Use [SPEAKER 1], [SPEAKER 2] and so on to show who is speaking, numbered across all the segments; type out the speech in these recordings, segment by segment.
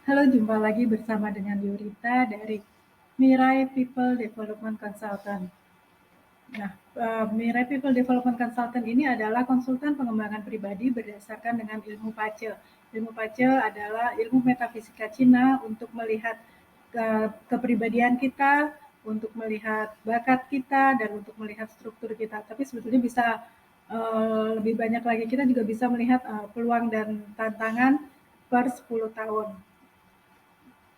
[SPEAKER 1] Halo, jumpa lagi bersama dengan Yurita dari Mirai People Development Consultant. Nah, Mirai People Development Consultant ini adalah konsultan pengembangan pribadi berdasarkan dengan ilmu Pace. Ilmu Pace adalah ilmu metafisika Cina untuk melihat kepribadian kita, untuk melihat bakat kita, dan untuk melihat struktur kita. Tapi sebetulnya bisa lebih banyak lagi, kita juga bisa melihat peluang dan tantangan per 10 tahun.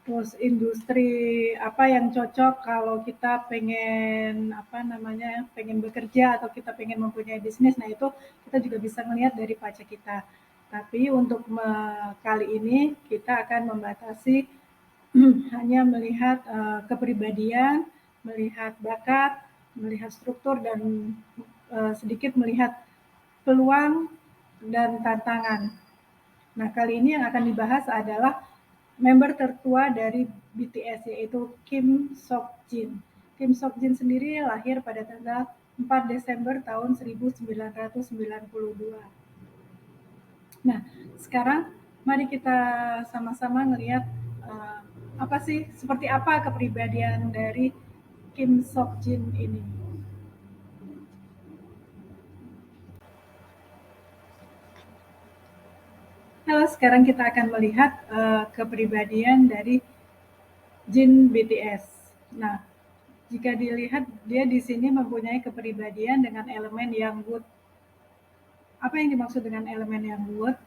[SPEAKER 1] Terus industri apa yang cocok kalau kita pengen apa namanya, pengen bekerja atau kita pengen mempunyai bisnis. Nah, itu kita juga bisa melihat dari pajak kita. Tapi untuk kali ini kita akan membatasi hanya melihat kepribadian, melihat bakat, melihat struktur, dan sedikit melihat peluang dan tantangan. Nah, kali ini yang akan dibahas adalah member tertua dari BTS, yaitu Kim Sok Jin. Kim Sok Jin sendiri lahir pada tanggal 4 Desember tahun 1992. Nah, sekarang mari kita sama-sama ngelihat apa sih, seperti apa kepribadian dari Kim Sok Jin ini. Halo, sekarang kita akan melihat kepribadian dari Jin BTS. Nah, jika dilihat dia di sini mempunyai kepribadian dengan elemen yang wood. Apa yang dimaksud dengan elemen yang wood?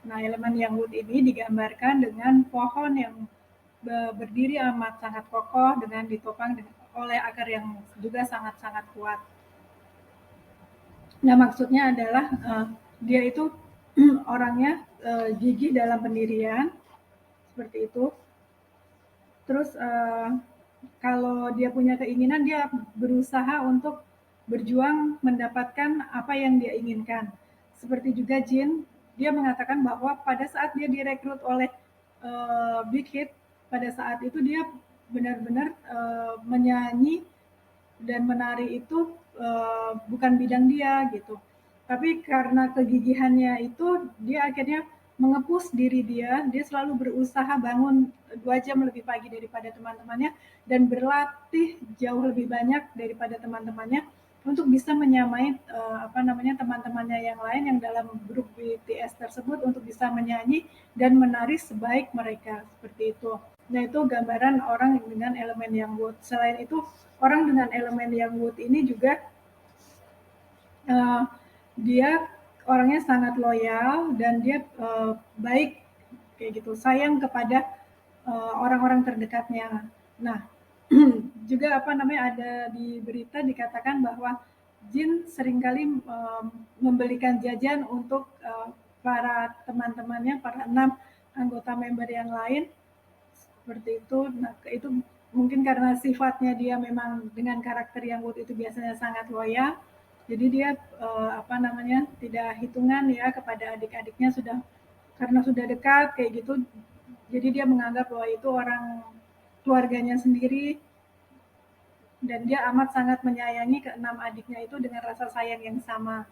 [SPEAKER 1] Nah, elemen yang wood ini digambarkan dengan pohon yang berdiri amat sangat kokoh dengan ditopang oleh akar yang juga sangat-sangat kuat. Nah, maksudnya adalah dia itu orangnya gigih dalam pendirian, seperti itu. Terus kalau dia punya keinginan, dia berusaha untuk berjuang mendapatkan apa yang dia inginkan. Seperti juga Jin, dia mengatakan bahwa pada saat dia direkrut oleh Big Hit, pada saat itu dia benar-benar menyanyi dan menari itu bukan bidang dia gitu. Tapi karena kegigihannya itu, dia akhirnya mengepus diri dia selalu berusaha bangun 2 jam lebih pagi daripada teman-temannya dan berlatih jauh lebih banyak daripada teman-temannya untuk bisa menyamai apa namanya, teman-temannya yang lain yang dalam grup BTS tersebut untuk bisa menyanyi dan menari sebaik mereka, seperti itu. Nah, itu gambaran orang dengan elemen yang wood. Selain itu, orang dengan elemen yang wood ini juga uh, dia orangnya sangat loyal dan dia baik, kayak gitu, sayang kepada orang-orang terdekatnya. Nah, juga apa namanya, ada di berita dikatakan bahwa Jin seringkali membelikan jajan untuk para teman-temannya, para 6 anggota member yang lain, seperti itu. Nah, itu mungkin karena sifatnya dia memang dengan karakter yang wood itu biasanya sangat loyal, jadi dia apa namanya, tidak hitungan ya kepada adik-adiknya, sudah karena sudah dekat kayak gitu, jadi dia menganggap bahwa itu orang keluarganya sendiri, dan dia amat sangat menyayangi keenam adiknya itu dengan rasa sayang yang sama.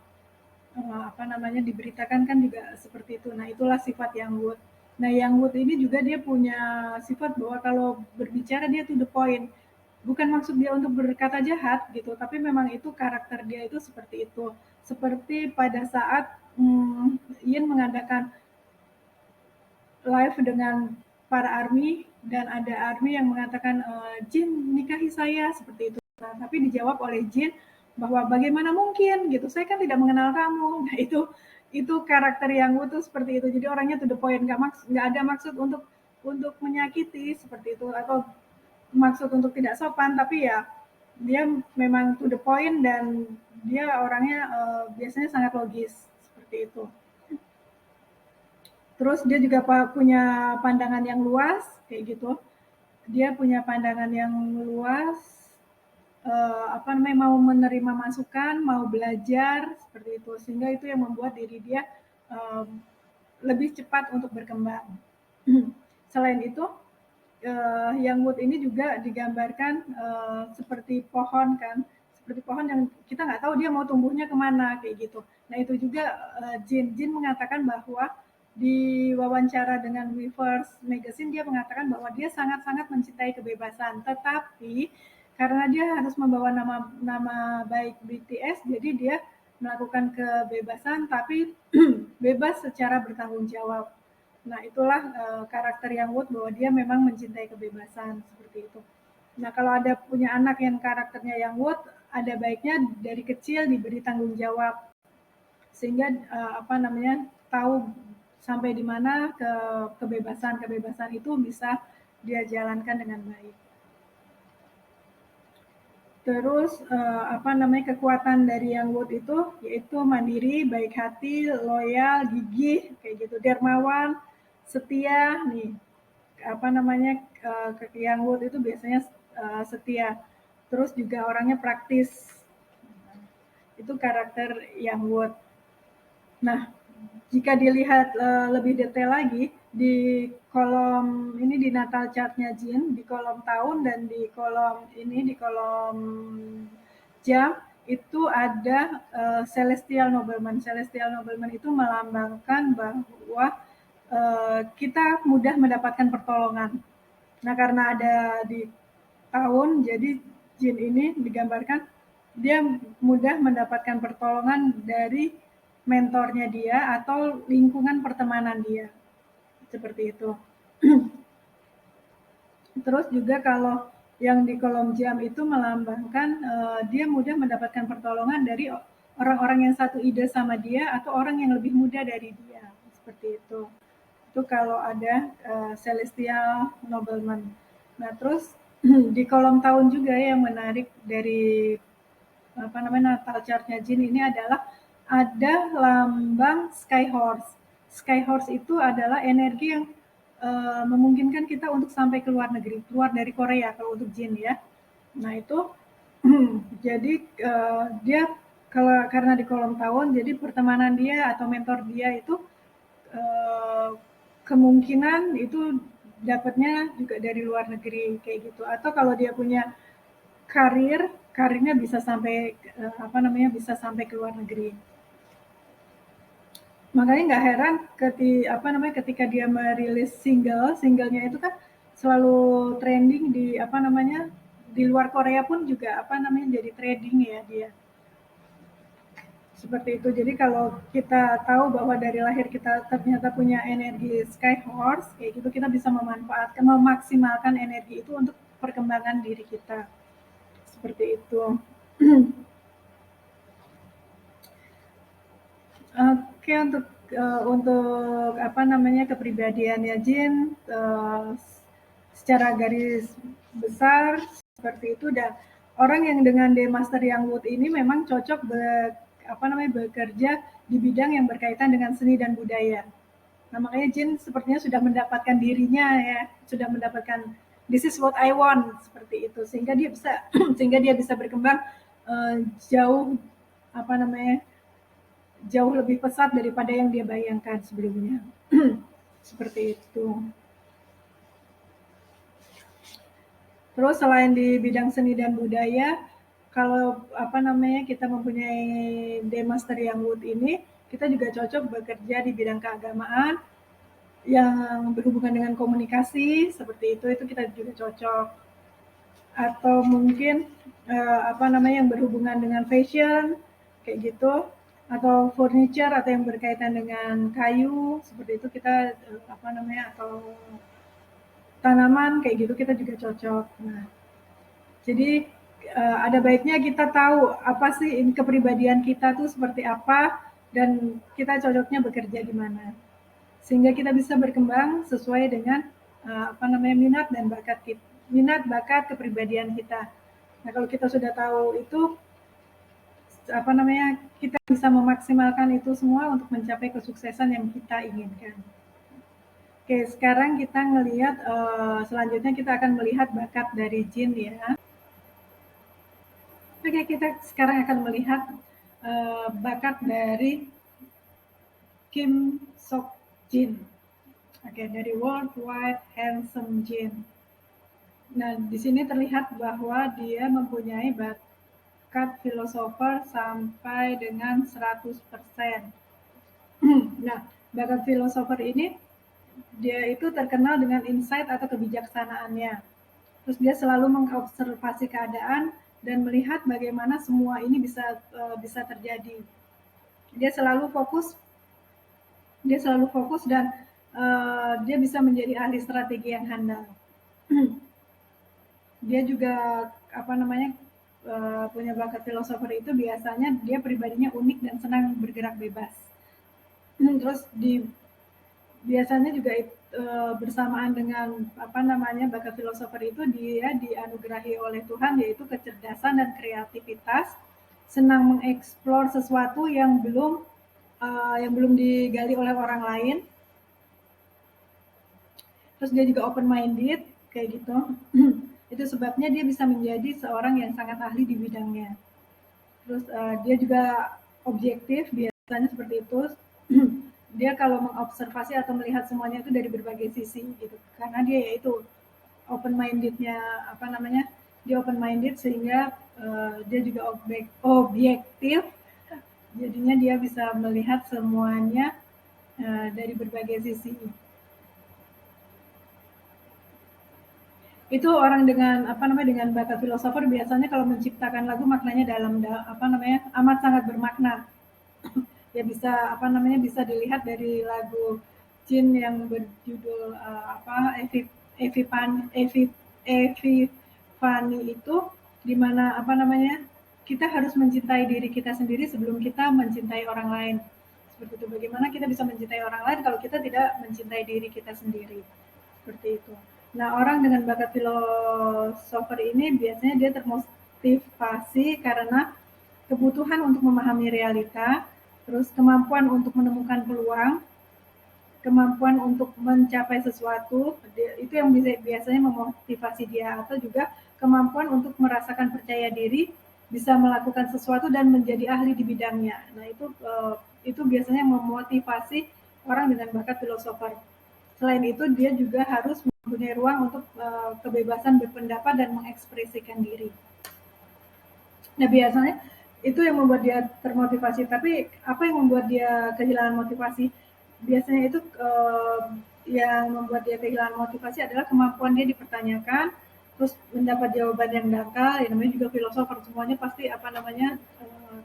[SPEAKER 1] Apa namanya, diberitakan kan juga seperti itu. Nah, itulah sifat yang wood. Nah, yang wood ini juga dia punya sifat bahwa kalau berbicara dia to the point. Bukan maksud dia untuk berkata jahat gitu, tapi memang itu karakter dia itu seperti itu. Seperti pada saat Yin mengadakan live dengan para army, dan ada army yang mengatakan Jin nikahi saya, seperti itu. Nah, tapi dijawab oleh Jin bahwa bagaimana mungkin gitu, saya kan tidak mengenal kamu. Nah, itu karakter yang utuh seperti itu. Jadi orangnya to the point, nggak ada maksud untuk menyakiti seperti itu, atau maksud untuk tidak sopan, tapi ya dia memang to the point, dan dia orangnya biasanya sangat logis, seperti itu. Terus dia juga punya pandangan yang luas, kayak gitu. Dia punya pandangan yang luas, apa namanya, mau menerima masukan, mau belajar, seperti itu. Sehingga itu yang membuat diri dia lebih cepat untuk berkembang. Selain itu, yang wood ini juga digambarkan seperti pohon kan, seperti pohon yang kita nggak tahu dia mau tumbuhnya kemana, kayak gitu. Nah, itu juga Jin mengatakan bahwa di wawancara dengan Weverse Magazine dia mengatakan bahwa dia sangat-sangat mencintai kebebasan, tetapi karena dia harus membawa nama baik BTS, jadi dia melakukan kebebasan tapi bebas secara bertanggung jawab. Nah, itulah karakter yang Wood bahwa dia memang mencintai kebebasan seperti itu. Nah, kalau ada punya anak yang karakternya yang Wood, ada baiknya dari kecil diberi tanggung jawab sehingga tahu sampai di mana kebebasan itu bisa dia jalankan dengan baik. Terus kekuatan dari yang Wood itu yaitu mandiri, baik hati, loyal, gigih, kayak gitu, dermawan, setia nih. Yang Wood itu biasanya setia. Terus juga orangnya praktis. Itu karakter yang Wood. Nah, jika dilihat lebih detail lagi di kolom ini di natal chartnya Jin, di kolom tahun dan di kolom jam itu ada celestial nobleman. Celestial nobleman itu melambangkan bahwa kita mudah mendapatkan pertolongan. Nah, karena ada di tahun, jadi Jin ini digambarkan dia mudah mendapatkan pertolongan dari mentornya dia atau lingkungan pertemanan dia. Seperti itu. Terus juga kalau yang di kolom jam itu melambangkan dia mudah mendapatkan pertolongan dari orang-orang yang satu ide sama dia atau orang yang lebih muda dari dia. Seperti itu. Itu kalau ada celestial nobleman. Nah, terus di kolom tahun juga yang menarik dari natal chartnya Jin ini adalah ada lambang sky horse. Sky horse itu adalah energi yang memungkinkan kita untuk sampai ke luar negeri, keluar dari Korea kalau untuk Jin ya. Nah itu jadi dia karena di kolom tahun, jadi pertemanan dia atau mentor dia itu kemungkinan itu dapatnya juga dari luar negeri kayak gitu. Atau kalau dia punya karirnya bisa sampai bisa sampai ke luar negeri. Makanya nggak heran ketika dia merilis singlenya itu kan selalu trending di luar Korea pun juga jadi trending ya dia. Seperti itu. Jadi kalau kita tahu bahwa dari lahir kita ternyata punya energi sky horse kayak gitu, kita bisa memaksimalkan energi itu untuk perkembangan diri kita. Seperti itu. Oke, untuk kepribadiannya Jin secara garis besar seperti itu, dan orang yang dengan D Master yang Wood ini memang cocok bekerja di bidang yang berkaitan dengan seni dan budaya. Nah, makanya Jin sepertinya sudah mendapatkan dirinya ya, sudah mendapatkan this is what I want seperti itu, sehingga dia bisa berkembang jauh jauh lebih pesat daripada yang dia bayangkan sebelumnya. Seperti itu. Terus selain di bidang seni dan budaya, kalau kita mempunyai D Master yang Wood ini, kita juga cocok bekerja di bidang keagamaan yang berhubungan dengan komunikasi, seperti itu kita juga cocok. Atau mungkin yang berhubungan dengan fashion, kayak gitu, atau furniture atau yang berkaitan dengan kayu, seperti itu kita atau tanaman kayak gitu kita juga cocok. Nah, jadi ada baiknya kita tahu apa sih kepribadian kita tuh seperti apa dan kita cocoknya bekerja di mana, sehingga kita bisa berkembang sesuai dengan minat bakat kepribadian kita. Nah, kalau kita sudah tahu itu kita bisa memaksimalkan itu semua untuk mencapai kesuksesan yang kita inginkan. Oke, sekarang kita ngelihat selanjutnya kita akan melihat bakat dari Jin ya. Oke, kita sekarang akan melihat bakat dari Kim Sok Jin. Oke, dari Worldwide Handsome Jin. Nah, di sini terlihat bahwa dia mempunyai bakat filosofer sampai dengan 100%. Nah, bakat filosofer ini dia itu terkenal dengan insight atau kebijaksanaannya. Terus dia selalu mengobservasi keadaan dan melihat bagaimana semua ini bisa terjadi. Dia selalu fokus, dia selalu fokus dan dia bisa menjadi ahli strategi yang handal. Dia juga apa namanya punya bakat filosofer itu biasanya dia pribadinya unik dan senang bergerak bebas. Terus biasanya juga bersamaan dengan apa namanya bakat filosofer itu dia dianugerahi oleh Tuhan yaitu kecerdasan dan kreativitas, senang mengeksplor sesuatu yang belum digali oleh orang lain. Terus dia juga open minded kayak gitu. Itu sebabnya dia bisa menjadi seorang yang sangat ahli di bidangnya. Terus dia juga objektif biasanya seperti itu. Dia kalau mengobservasi atau melihat semuanya itu dari berbagai sisi gitu. Karena dia yaitu open mindednya apa namanya? Dia open minded sehingga dia juga objektif. Jadinya dia bisa melihat semuanya dari berbagai sisi. Itu orang dengan apa namanya dengan bakat filosofer biasanya kalau menciptakan lagu maknanya dalam apa namanya amat sangat bermakna. Ya bisa apa namanya bisa dilihat dari lagu Jin yang berjudul apa Evi Fani itu di mana apa namanya kita harus mencintai diri kita sendiri sebelum kita mencintai orang lain. Seperti itu. Bagaimana kita bisa mencintai orang lain kalau kita tidak mencintai diri kita sendiri. Seperti itu. Nah, orang dengan bakat filosofer ini biasanya dia termotivasi karena kebutuhan untuk memahami realita, terus kemampuan untuk menemukan peluang, kemampuan untuk mencapai sesuatu, itu yang biasanya memotivasi dia, atau juga kemampuan untuk merasakan percaya diri, bisa melakukan sesuatu dan menjadi ahli di bidangnya. Nah, itu biasanya memotivasi orang dengan bakat filosofer. Selain itu, dia juga harus mempunyai ruang untuk kebebasan berpendapat dan mengekspresikan diri. Nah, biasanya itu yang membuat dia termotivasi. Tapi apa yang membuat dia kehilangan motivasi? Biasanya itu yang membuat dia kehilangan motivasi adalah kemampuan dia dipertanyakan, terus mendapat jawaban yang dangkal. Ya namanya juga filosofer, semuanya pasti apa namanya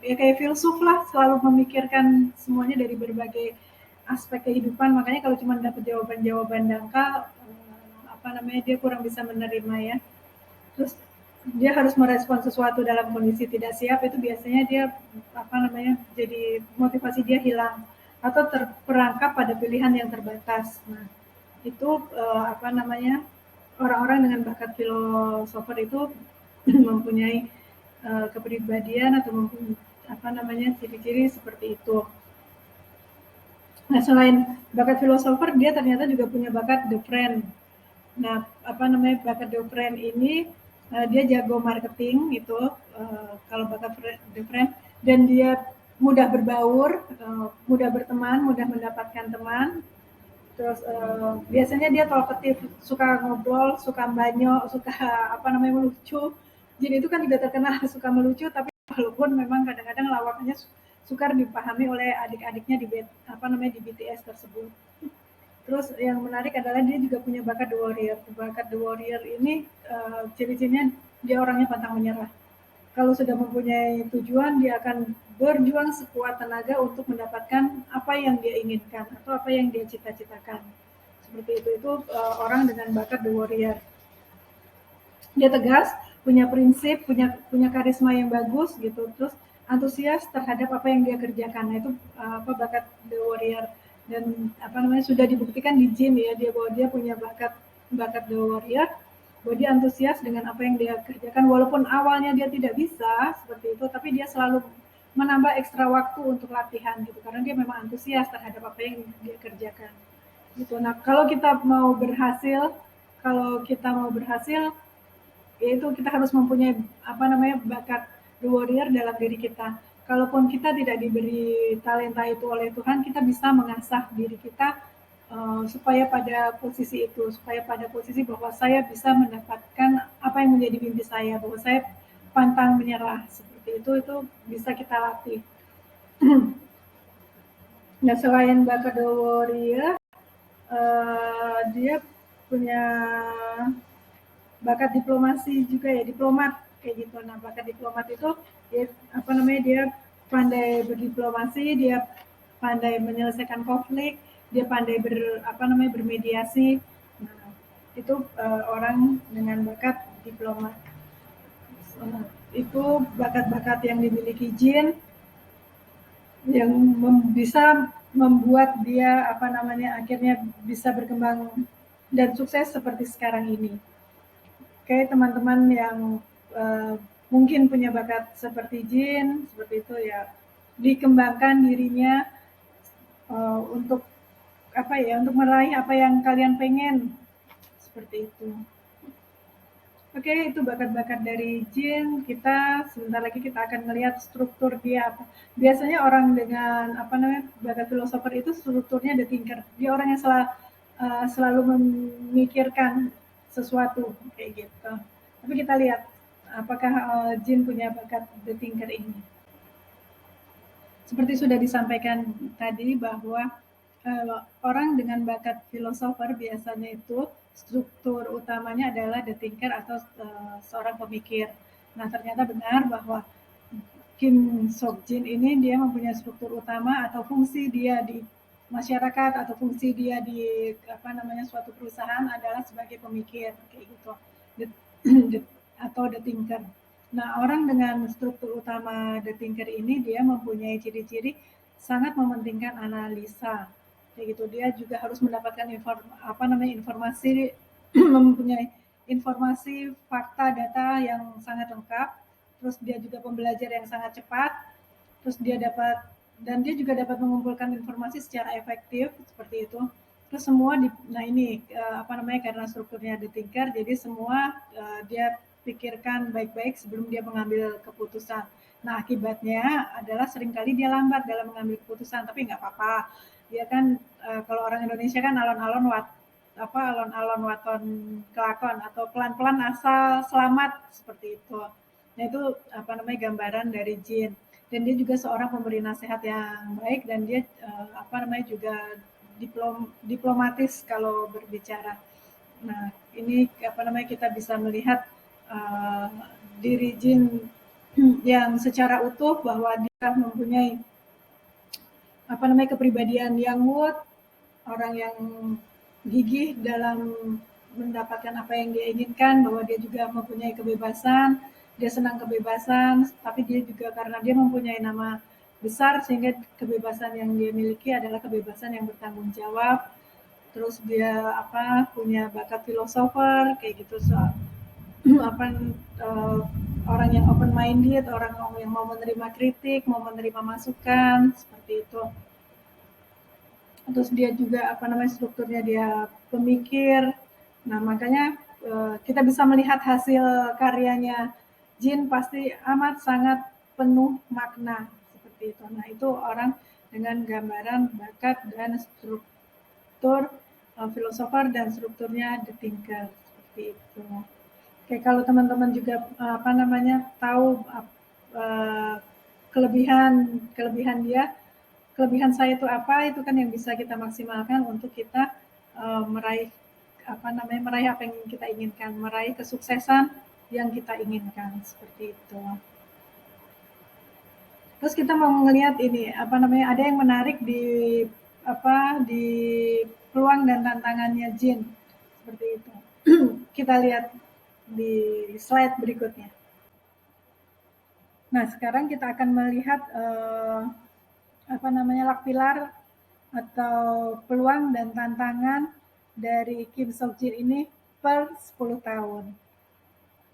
[SPEAKER 1] ya kayak filsuf lah, selalu memikirkan semuanya dari berbagai aspek kehidupan. Makanya kalau cuma dapat jawaban-jawaban dangkal, apa namanya dia kurang bisa menerima ya. Terus dia harus merespon sesuatu dalam kondisi tidak siap, itu biasanya dia apa namanya jadi motivasi dia hilang atau terperangkap pada pilihan yang terbatas. Nah, itu apa namanya orang-orang dengan bakat filosofer itu mempunyai kepribadian atau mempunyai apa namanya ciri-ciri seperti itu. Nah, selain bakat filosofer, dia ternyata juga punya bakat the friend. Nah, apa namanya bakat the friend ini dia jago marketing itu kalau bakat the friend, dan dia mudah berbaur, mudah berteman, mudah mendapatkan teman. Terus biasanya dia talkative, suka ngobrol, suka banyo, suka apa namanya melucu. Jadi itu kan juga terkenal suka melucu, tapi walaupun memang kadang-kadang lawakannya sukar dipahami oleh adik-adiknya apa namanya di BTS tersebut. Terus yang menarik adalah dia juga punya bakat the warrior. Bakat the warrior ini ciri-cirinya dia orangnya pantang menyerah. Kalau sudah mempunyai tujuan, dia akan berjuang sekuat tenaga untuk mendapatkan apa yang dia inginkan atau apa yang dia cita-citakan. Seperti itu orang dengan bakat the warrior. Dia tegas, punya prinsip, punya karisma yang bagus gitu. Terus antusias terhadap apa yang dia kerjakan. Nah, itu apa bakat the warrior. Dan apa namanya sudah dibuktikan di Jin ya, bahwa dia punya bakat the warrior, bahwa dia antusias dengan apa yang dia kerjakan walaupun awalnya dia tidak bisa seperti itu, tapi dia selalu menambah ekstra waktu untuk latihan gitu karena dia memang antusias terhadap apa yang dia kerjakan gitu. Nah, kalau kita mau berhasil yaitu kita harus mempunyai apa namanya bakat the warrior dalam diri kita. Kalaupun kita tidak diberi talenta itu oleh Tuhan, kita bisa mengasah diri kita supaya pada posisi bahwa saya bisa mendapatkan apa yang menjadi mimpi saya, bahwa saya pantang menyerah seperti itu bisa kita latih. Nah, selain bakat The Warrior, dia punya bakat diplomasi juga ya, diplomat kayak gitu. Nah, bakat diplomat itu dia apa namanya, dia pandai berdiplomasi, dia pandai menyelesaikan konflik, dia pandai bermediasi. Nah, itu orang dengan bakat diplomat. Itu bakat-bakat yang dimiliki Jin yang bisa membuat dia akhirnya bisa berkembang dan sukses seperti sekarang ini. Kayak teman-teman yang uh, mungkin punya bakat seperti Jin, seperti itu ya, dikembangkan dirinya untuk untuk meraih apa yang kalian pengen, seperti itu. Oke, itu bakat-bakat dari Jin. Kita sebentar lagi kita akan melihat struktur dia apa. Biasanya orang dengan bakat filosofer itu strukturnya the thinker. Dia orang yang selalu memikirkan sesuatu kayak gitu. Tapi kita lihat apakah Jin punya bakat the thinker ini. Seperti sudah disampaikan tadi bahwa orang dengan bakat filosofer biasanya itu struktur utamanya adalah the thinker atau seorang pemikir. Nah, ternyata benar bahwa Kim Sok Jin ini dia mempunyai struktur utama atau fungsi dia di masyarakat atau fungsi dia di suatu perusahaan adalah sebagai pemikir kayak gitu. The, atau the thinker. Nah, orang dengan struktur utama the thinker ini dia mempunyai ciri-ciri sangat mementingkan analisa. Kayak gitu. Dia juga harus mendapatkan informasi mempunyai informasi, fakta, data yang sangat lengkap. Terus dia juga pembelajar yang sangat cepat. Terus dia juga dapat mengumpulkan informasi secara efektif seperti itu. Terus semua nah ini karena strukturnya di thinker, jadi semua dia pikirkan baik-baik sebelum dia mengambil keputusan. Nah, akibatnya adalah seringkali dia lambat dalam mengambil keputusan, tapi nggak apa-apa. Dia kan kalau orang Indonesia kan alon-alon waton kelakon atau pelan-pelan asal selamat seperti itu. Nah, itu gambaran dari Jin. Dan dia juga seorang pemberi nasihat yang baik dan dia juga diplomatis kalau berbicara. Nah, ini kita bisa melihat uh, diri Jin yang secara utuh bahwa dia mempunyai kepribadian yang wood, orang yang gigih dalam mendapatkan apa yang dia inginkan, bahwa dia juga mempunyai kebebasan, dia senang kebebasan, tapi dia juga karena dia mempunyai nama besar sehingga kebebasan yang dia miliki adalah kebebasan yang bertanggung jawab. Terus dia punya bakat filosofer kayak gitu, apa uh, orang yang open minded, orang yang mau menerima kritik, mau menerima masukan seperti itu. Terus dia juga strukturnya dia pemikir. Nah, makanya kita bisa melihat hasil karyanya Jin pasti amat sangat penuh makna seperti itu. Nah, itu orang dengan gambaran bakat dan struktur filosofer dan strukturnya the thinker seperti itu. Oke, kalau teman-teman juga tahu uh, kelebihan kelebihan dia, kelebihan saya itu apa, itu kan yang bisa kita maksimalkan untuk kita meraih meraih apa yang kita inginkan, meraih kesuksesan yang kita inginkan seperti itu. Terus kita mau melihat ini ada yang menarik di di peluang dan tantangannya Jin seperti itu. Kita lihat di slide berikutnya. Nah, sekarang kita akan melihat lakpilar atau peluang dan tantangan dari Kim Sok Jin ini per 10 tahun.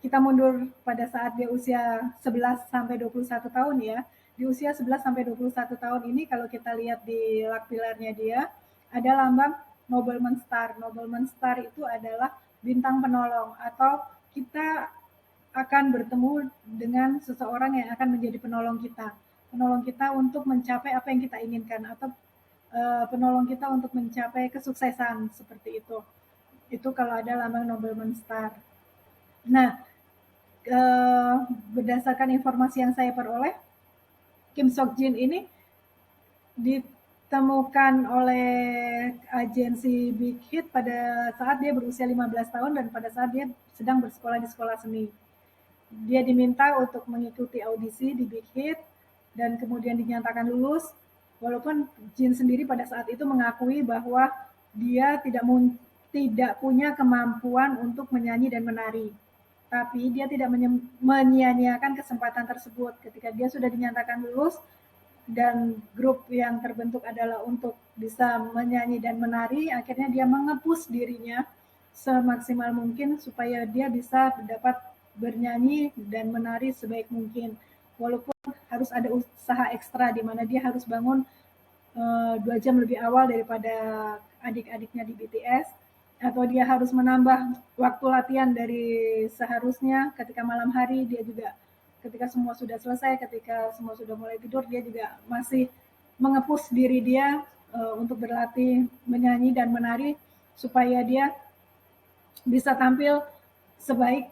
[SPEAKER 1] Kita mundur pada saat dia usia 11 sampai 21 tahun ya. Di usia 11 sampai 21 tahun ini kalau kita lihat di lakpilarnya dia ada lambang Nobleman Star. Nobleman Star itu adalah bintang penolong atau kita akan bertemu dengan seseorang yang akan menjadi penolong kita. Penolong kita untuk mencapai apa yang kita inginkan atau penolong kita untuk mencapai kesuksesan seperti itu. Itu kalau ada lambang Nobleman Star. Nah, berdasarkan informasi yang saya peroleh, Kim Sok Jin ini ditemukan oleh agensi Big Hit pada saat dia berusia 15 tahun dan pada saat dia sedang bersekolah di sekolah seni. Dia diminta untuk mengikuti audisi di Big Hit dan kemudian dinyatakan lulus, walaupun Jin sendiri pada saat itu mengakui bahwa dia tidak punya kemampuan untuk menyanyi dan menari. Tapi dia tidak menyia-nyiakan kesempatan tersebut. Ketika dia sudah dinyatakan lulus dan grup yang terbentuk adalah untuk bisa menyanyi dan menari, akhirnya dia mengepus dirinya semaksimal mungkin supaya dia bisa dapat bernyanyi dan menari sebaik mungkin. Walaupun harus ada usaha ekstra di mana dia harus bangun 2 jam lebih awal daripada adik-adiknya di BTS, atau dia harus menambah waktu latihan dari seharusnya ketika malam hari. Dia juga ketika semua sudah selesai, ketika semua sudah mulai tidur, dia juga masih mengepus diri dia untuk berlatih menyanyi dan menari supaya dia bisa tampil sebaik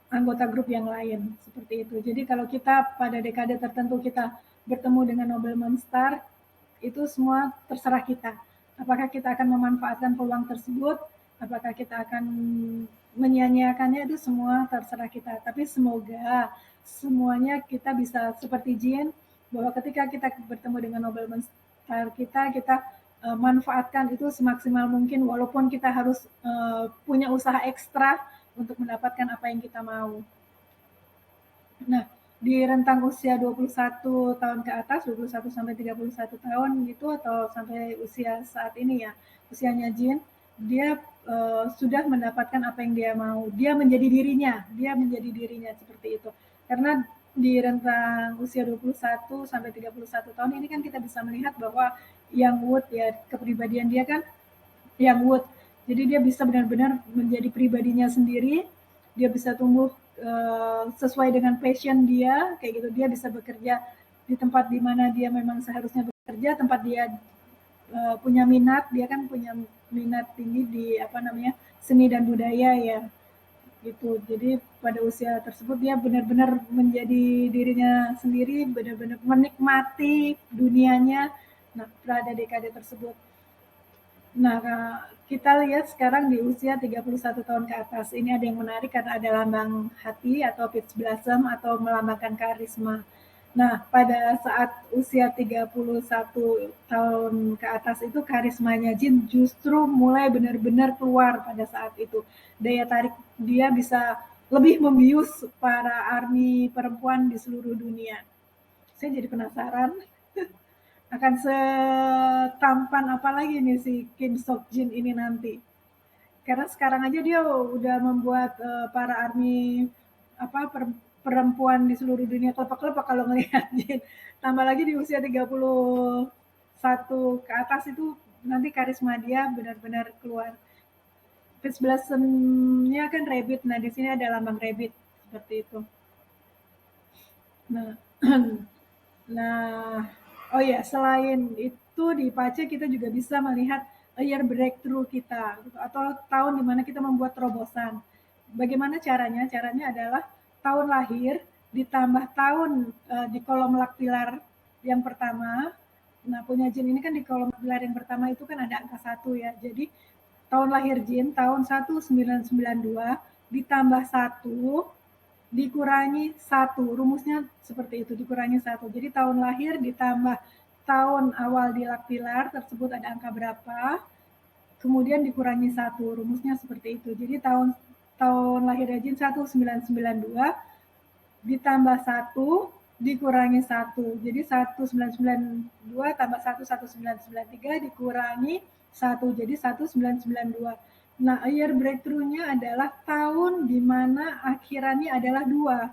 [SPEAKER 1] anggota grup yang lain, seperti itu. Jadi kalau kita pada dekade tertentu kita bertemu dengan Nobleman Star, itu semua terserah kita. Apakah kita akan memanfaatkan peluang tersebut, apakah kita akan menyia-nyiakannya, itu semua terserah kita. Tapi semoga semuanya kita bisa seperti Jin, bahwa ketika kita bertemu dengan Nobleman Star kita manfaatkan itu semaksimal mungkin, walaupun kita harus punya usaha ekstra untuk mendapatkan apa yang kita mau. Nah, di rentang usia 21 tahun ke atas, 21 sampai 31 tahun gitu, atau sampai usia saat ini ya, usianya Jin, dia sudah mendapatkan apa yang dia mau. Dia menjadi dirinya seperti itu. Karena di rentang usia 21 sampai 31 tahun ini kan kita bisa melihat bahwa Yang Wood ya, kepribadian dia kan Yang Wood. Jadi dia bisa benar-benar menjadi pribadinya sendiri, dia bisa tumbuh sesuai dengan passion dia, kayak gitu. Dia bisa bekerja di tempat di mana dia memang seharusnya bekerja, tempat dia punya minat, dia kan punya minat tinggi di seni dan budaya ya, gitu. Jadi pada usia tersebut dia benar-benar menjadi dirinya sendiri, benar-benar menikmati dunianya. Nah, pada dekade tersebut. Nah, kita lihat sekarang di usia 31 tahun ke atas. Ini ada yang menarik karena ada lambang hati atau peach blossom atau melambangkan karisma. Nah, pada saat usia 31 tahun ke atas itu karismanya Jin justru mulai benar-benar keluar pada saat itu. Daya tarik dia bisa lebih membius para ARMY perempuan di seluruh dunia. Saya jadi penasaran akan setampan apa lagi nih si Kim Sok Jin ini nanti. Karena sekarang aja dia udah membuat para ARMY perempuan di seluruh dunia kelopak-kelopak kalau ngelihat Jin. Tambah lagi di usia 31 ke atas itu nanti karisma dia benar-benar keluar. Peach Blossom-nya kan rabbit. Nah, di sini ada lambang rabbit seperti itu. Nah, nah, oh ya, selain itu di Pace kita juga bisa melihat year breakthrough kita, gitu, atau tahun di mana kita membuat terobosan. Bagaimana caranya? Caranya adalah tahun lahir ditambah tahun di kolom lakpilar yang pertama. Nah, punya Jin ini kan di kolom lakpilar yang pertama itu kan ada angka 1 ya. Jadi tahun lahir Jin tahun 1992 ditambah 1 dikurangi 1, rumusnya seperti itu, dikurangi 1. Jadi tahun lahir ditambah tahun awal di lakpilar tersebut ada angka berapa, kemudian dikurangi 1, rumusnya seperti itu. Jadi tahun tahun lahir Jin 1992 ditambah 1 dikurangi 1. Jadi 1992 tambah 1 1993 dikurangi 1, jadi 1992. Nah, year breakthrough-nya adalah tahun di mana akhirannya adalah 2.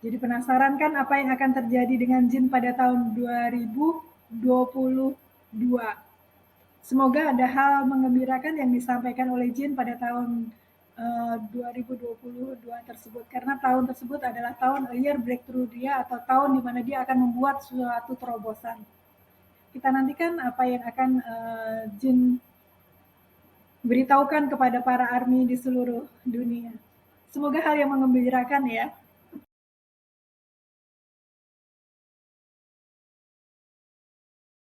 [SPEAKER 1] Jadi penasaran kan apa yang akan terjadi dengan Jin pada tahun 2022. Semoga ada hal mengembirakan yang disampaikan oleh Jin pada tahun 2022 tersebut. Karena tahun tersebut adalah tahun year breakthrough dia, atau tahun di mana dia akan membuat suatu terobosan. Kita nantikan apa yang akan Jin beritahukan kepada para ARMY di seluruh dunia. Semoga hal yang mengembirakan ya.